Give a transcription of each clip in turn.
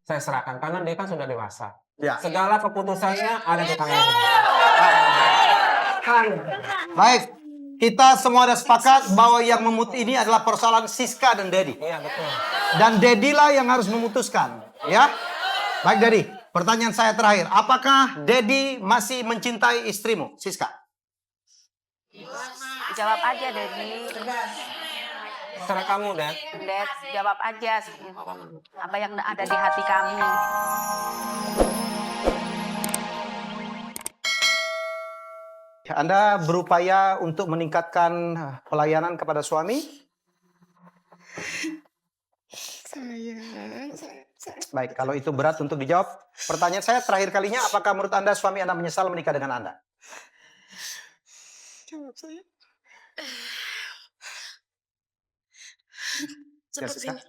saya serahkan karena dia kan sudah dewasa. Ya. Segala keputusannya ada di tangan dia. Kan. Baik, kita semua ada sepakat bahwa yang memut ini adalah persoalan Siska dan Dedi. Iya betul. Dan Dedi lah yang harus memutuskan, ya. Baik Dedi, pertanyaan saya terakhir, apakah Dedi masih mencintai istrimu, Siska? Jawab aja, Dedi. Serah kamu, Dad. Dad, jawab aja apa yang ada di hati kami. Anda berupaya untuk meningkatkan pelayanan kepada suami? Baik, kalau itu berat untuk dijawab. Pertanyaan saya terakhir kalinya, apakah menurut Anda suami Anda menyesal menikah dengan Anda? Jawab saya. Sepertinya,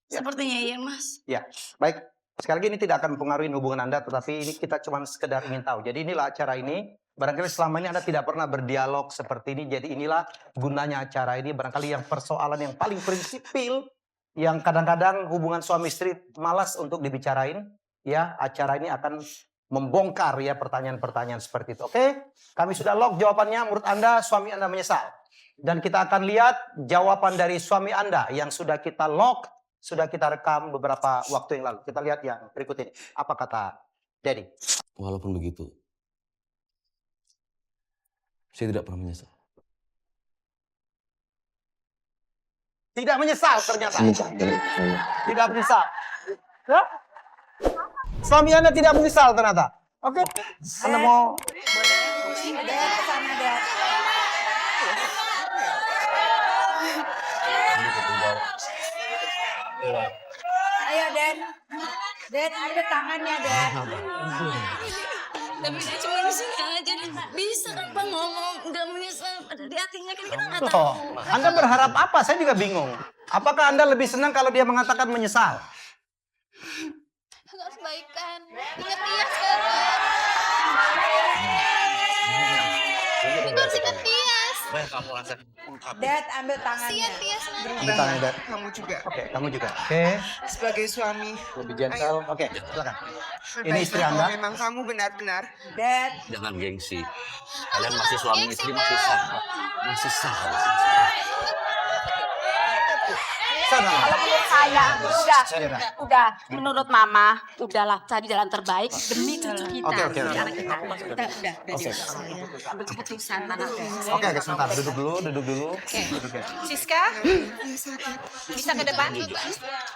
Sepertinya iya, Mas. Ya, baik. Sekali lagi ini tidak akan mempengaruhi hubungan Anda, tetapi ini kita cuma sekedar ingin tahu. Jadi inilah acara ini. Barangkali selama ini Anda tidak pernah berdialog seperti ini. Jadi inilah gunanya acara ini. Barangkali yang persoalan yang paling prinsipil, yang kadang-kadang hubungan suami istri malas untuk dibicarain. Ya, acara ini akan membongkar ya pertanyaan-pertanyaan seperti itu. Oke, kami sudah log jawabannya. Menurut Anda suami Anda menyesal. Dan kita akan lihat jawaban dari suami Anda yang sudah kita log, sudah kita rekam beberapa waktu yang lalu. Kita lihat yang berikut ini. Apa kata Dedi? Walaupun begitu, saya tidak pernah menyesal. Tidak menyesal ternyata. Tidak menyesal. Hah? Suami Anda tidak menyesal ternyata. Oke. Anda mau... Ayo, Dad. Dad, ada tangannya, Dad. Tapi dia cuma di sini aja. Bisa kan Bang ngomong nggak menyesal. Ada di hatinya kan kita nggak tahu. Oh, Anda berharap apa? Saya juga bingung. Apakah Anda lebih senang kalau dia mengatakan menyesal? Harus baikan. Ingat dia sekarang. Itu harus ingat Tias. Kamu rasa Dad, ambil tangannya. Kasihan Tias. Ambil tangan, Dad. Kamu juga Oke, kamu juga. Oke, sebagai suami. lebih gentle. Oke, silakan. Ini Baik, istri kalau Anda. memang kamu benar-benar Dad. jangan gengsi. Kalian masih suami istri, masih sah. Masih sah. Sana. Kalau menurut saya, Iya. udah. Menurut Mama, udahlah cari jalan terbaik demi cucu kita. Oke. Demi anak kita. Kita udah. Oke. Ambil keputusan anak. Oke, sebentar. Duduk dulu. Duduk ya. Siska, bisa ke depan?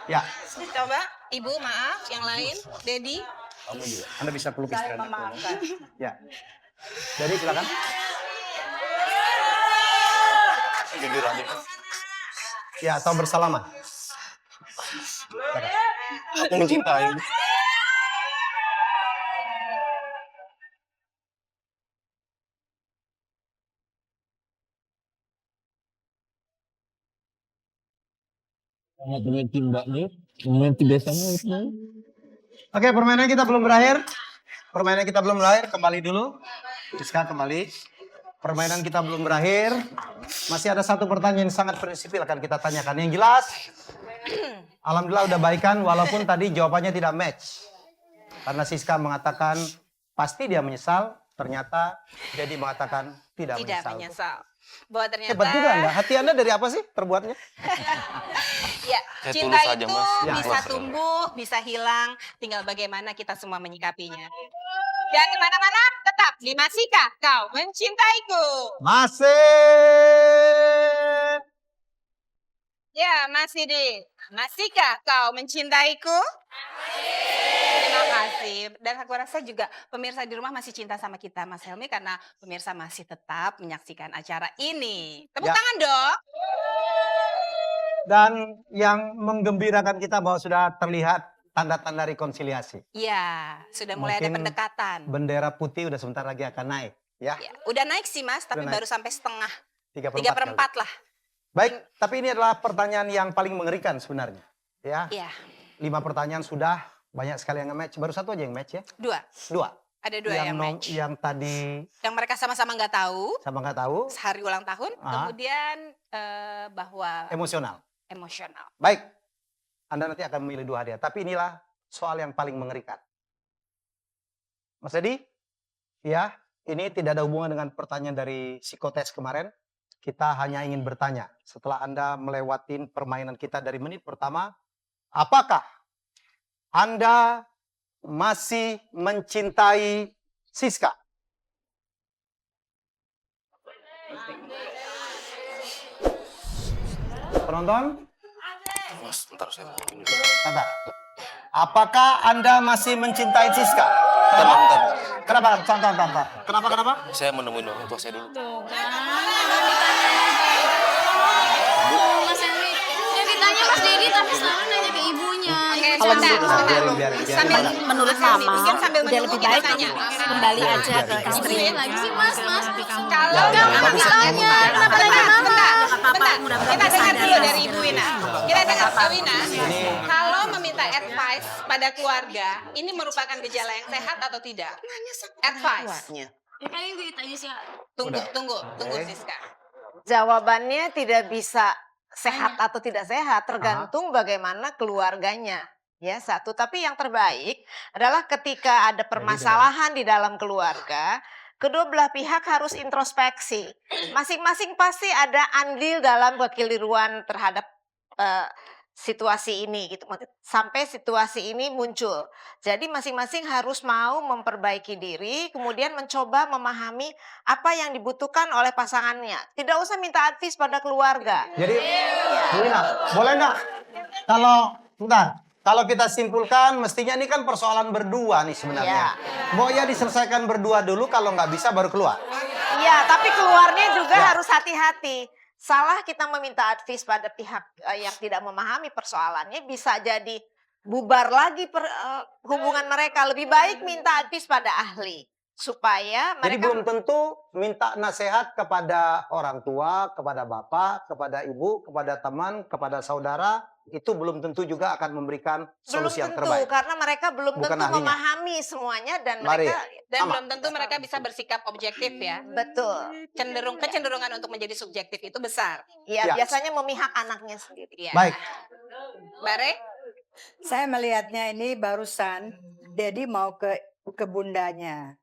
Ya, Coba, Ibu maaf, yang lain, Dedi. Anda bisa peluk istri Anda. Ya. Jadi silakan. Ya, atau bersalaman. Aku mencintai. Sangat menyukai mbaknya. Menyukai biasanya itu. Oke, permainan kita belum berakhir. Kembali dulu. Siska kembali. Permainan kita belum berakhir. Masih ada satu pertanyaan yang sangat prinsipil akan kita tanyakan. Yang jelas, alhamdulillah udah baikan walaupun tadi jawabannya tidak match. Karena Siska mengatakan pasti dia menyesal, ternyata Dedi mengatakan tidak menyesal. Bahwa ternyata Hebat juga Anda. Hati Anda dari apa sih terbuatnya? ya, Saya cinta tulus aja, itu Mas. Ya, bisa ya. tumbuh, bisa hilang, tinggal bagaimana kita semua menyikapinya. Dan kemana-mana tetap di Masihkah Kau Mencintaiku. Masih. Ya, masih di Masihkah Kau Mencintaiku? Terima kasih. Dan aku rasa juga pemirsa di rumah masih cinta sama kita, Mas Helmi, karena pemirsa masih tetap menyaksikan acara ini. Tepuk Ya. tangan dong. Dan yang menggembirakan kita bahwa sudah terlihat tanda-tanda rekonsiliasi. Iya, sudah mulai ada Mungkin pendekatan. Bendera putih udah sebentar lagi akan naik. Ya, Ya, udah naik sih Mas, tapi Udah naik. baru sampai setengah. 3/4 3/4 kali. lah. Baik, tapi ini adalah pertanyaan yang paling mengerikan sebenarnya. Ya, Iya, 5 pertanyaan sudah, banyak sekali yang nge-match. Baru satu aja yang match ya. 2. 2. Ada 2 yang match. Yang tadi Yang mereka sama-sama nggak tahu, sama nggak tahu, hari ulang tahun, kemudian bahwa emosional. emosional. Baik, Anda nanti akan memilih 2 hadiah. Tapi inilah soal yang paling mengerikan. Mas Edi, ya, ini tidak ada hubungan dengan pertanyaan dari psikotes kemarin. Kita hanya ingin bertanya, setelah Anda melewati permainan kita dari menit pertama, apakah Anda masih mencintai Siska? Penonton? Mas, bentar saya mau ini. Bentar. Apakah Anda masih mencintai Siska? Kenapa? Kenapa? Kenapa? Saya menemuin orang tua saya dulu. Mas Henry, ya ditanya Mas Dedi tapi selalu nanya ke ibunya. Oke, Kalau sebentar. Biarin. Sambil menurut Mas Helmi, Mama, mungkin sambil udah menunggu lebih kita baik tanya. kembali aja ke istri. Ibunya lagi sih Mas. Kalau Kenapa ditanya? Kenapa nanya Mama? Bentar, kita dengar dulu dari Ibu Wina. Kita dengar Kak Wina. Kalau meminta advice pada keluarga, ini merupakan gejala yang sehat atau tidak? Advice. Ya kan yang ditanya sih. Tunggu Siska. Jawabannya tidak bisa sehat atau tidak sehat, tergantung bagaimana keluarganya. Ya, satu. Tapi yang terbaik adalah ketika ada permasalahan di dalam keluarga, kedua belah pihak harus introspeksi. Masing-masing pasti ada andil dalam kekeliruan terhadap situasi ini gitu. Sampai situasi ini muncul. Jadi masing-masing harus mau memperbaiki diri, kemudian mencoba memahami apa yang dibutuhkan oleh pasangannya. Tidak usah minta advies pada keluarga. Jadi, Bu Wina, boleh nggak? Kalau kita simpulkan, mestinya ini kan persoalan berdua nih sebenarnya. Mau ya diselesaikan berdua dulu, kalau nggak bisa baru keluar. Iya, tapi keluarnya juga harus hati-hati. Salah kita meminta advies pada pihak yang tidak memahami persoalannya, bisa jadi bubar lagi hubungan mereka. Lebih baik minta advies pada ahli supaya Jadi mereka belum tentu minta nasihat kepada orang tua, kepada bapak, kepada ibu, kepada teman, kepada saudara, itu belum tentu juga akan memberikan belum solusi yang tentu terbaik. karena mereka belum Bukan tentu ahlinya. memahami semuanya dan Mari. mereka Dan Sama. belum tentu mereka bisa bersikap objektif ya. betul. Kecenderungan untuk menjadi subjektif itu besar. Ya, Ya. biasanya memihak anaknya sendiri. Iya. Baik. Bare? Saya melihatnya ini barusan Dedi mau ke bundanya.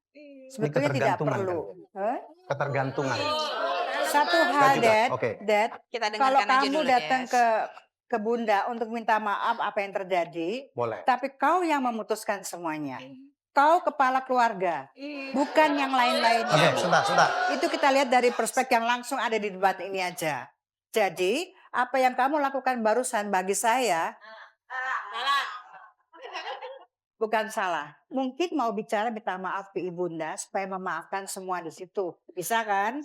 Sebetulnya tidak ketergantungan, perlu. Hah? Ketergantungan. Satu Enggak hal, juga. Dad, Oke. Dad, Kita kalau dengarkan aja kamu dulu, datang Des. ke bunda untuk minta maaf apa yang terjadi, Boleh. tapi kau yang memutuskan semuanya. Kau kepala keluarga, bukan yang lain-lain. Oke, sebentar. Itu kita lihat dari perspektif yang langsung ada di debat ini aja. Jadi, apa yang kamu lakukan barusan bagi saya bukan salah. Mungkin mau bicara minta maaf ke ibunda supaya memaafkan semua di situ. Bisa kan?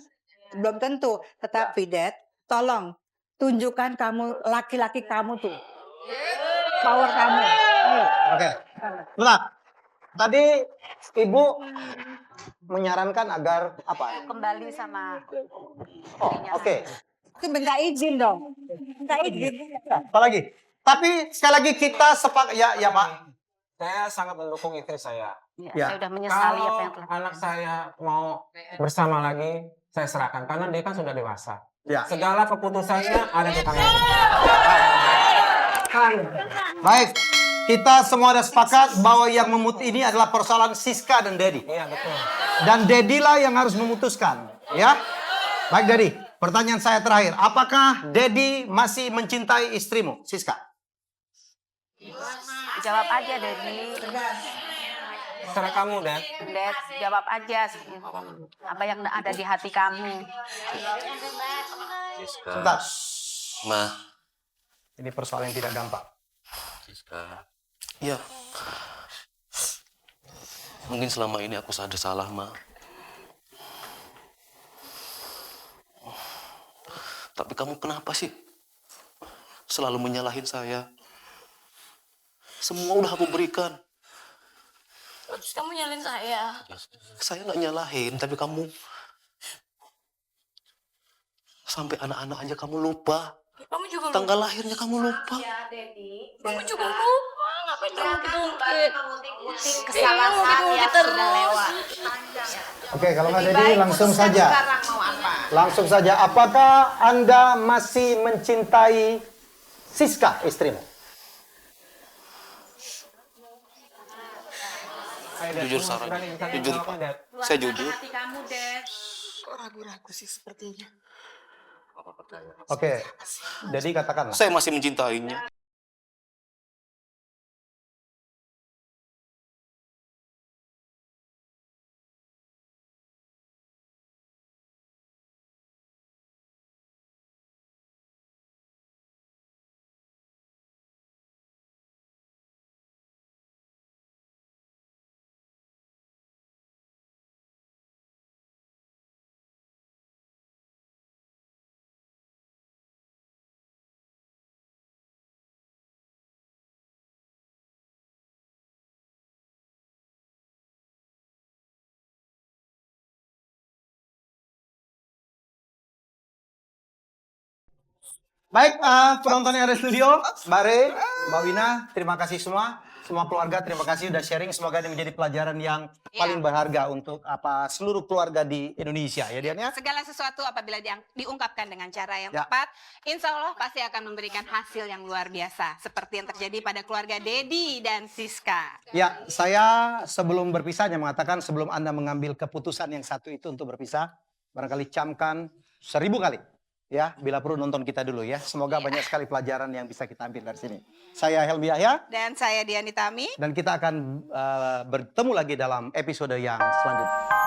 Belum tentu. Tetapi Dad, tolong tunjukkan kamu laki-laki kamu tuh. Power kamu. Ayo. Oke. Bentar. Tadi Ibu menyarankan agar apa? Kembali sama Oh, oke. Itu minta izin dong. Minta izin. Apa lagi? Tapi sekali lagi kita sepakat ya Pak. Saya sangat mendukung istri saya. Ya. Saya udah menyesali apa yang Kalau telah anak saya mau bersama lagi, saya serahkan karena dia kan sudah dewasa. Ya. Segala keputusannya ada di tangan. Baik. Kita semua ada sepakat bahwa yang ini adalah persoalan Siska dan Dedi. Iya betul. Dan Dedi lah yang harus memutuskan, ya. Baik Dedi, pertanyaan saya terakhir, apakah Dedi masih mencintai istrimu, Siska? jawab aja Dedi. Serah kamu, Dad. Dad, jawab aja apa yang ada di hati kamu. Siska. Sebentar. Ma. Ini persoalan yang tidak gampang. Siska. Ya. Mungkin selama ini aku ada salah, Ma. Tapi kamu kenapa sih selalu menyalahin saya? Semua udah aku berikan. Terus kamu nyalain saya. Saya nggak nyalahin, tapi kamu sampai anak-anak aja kamu lupa. Kamu juga lupa. Tanggal lahirnya kamu lupa. Kamu juga lupa. Ngapain kamu ngungkit? Kesalahan yang sudah lewat. Oke, kalau nggak Lebih Dedi baik langsung putuskan saja. sekarang mau apa. Langsung saja, apakah Anda masih mencintai Siska, istrimu? Jujur Sarah, jujur Pak. Saya jujur. Hati kamu, Dad. Kok ragu-ragu sih sepertinya? Oke, jadi katakanlah. Saya masih mencintainya. Baik, penonton yang ada di studio, Mbak Re, Mbak Wina, terima kasih semua. Semua keluarga, terima kasih udah sharing. Semoga ini menjadi pelajaran yang paling berharga untuk seluruh keluarga di Indonesia, ya Dian ya. Segala sesuatu apabila diungkapkan dengan cara yang Ya. tepat, insya Allah pasti akan memberikan hasil yang luar biasa. Seperti yang terjadi pada keluarga Dedi dan Siska. Ya, saya sebelum berpisah hanya mengatakan sebelum Anda mengambil keputusan yang satu itu untuk berpisah, barangkali camkan 1000 kali. Ya, bila perlu nonton kita dulu ya. Semoga banyak sekali pelajaran yang bisa kita ambil dari sini. Saya Helmi Yahya. Dan saya Dian Nitami. Dan kita akan bertemu lagi dalam episode yang selanjutnya.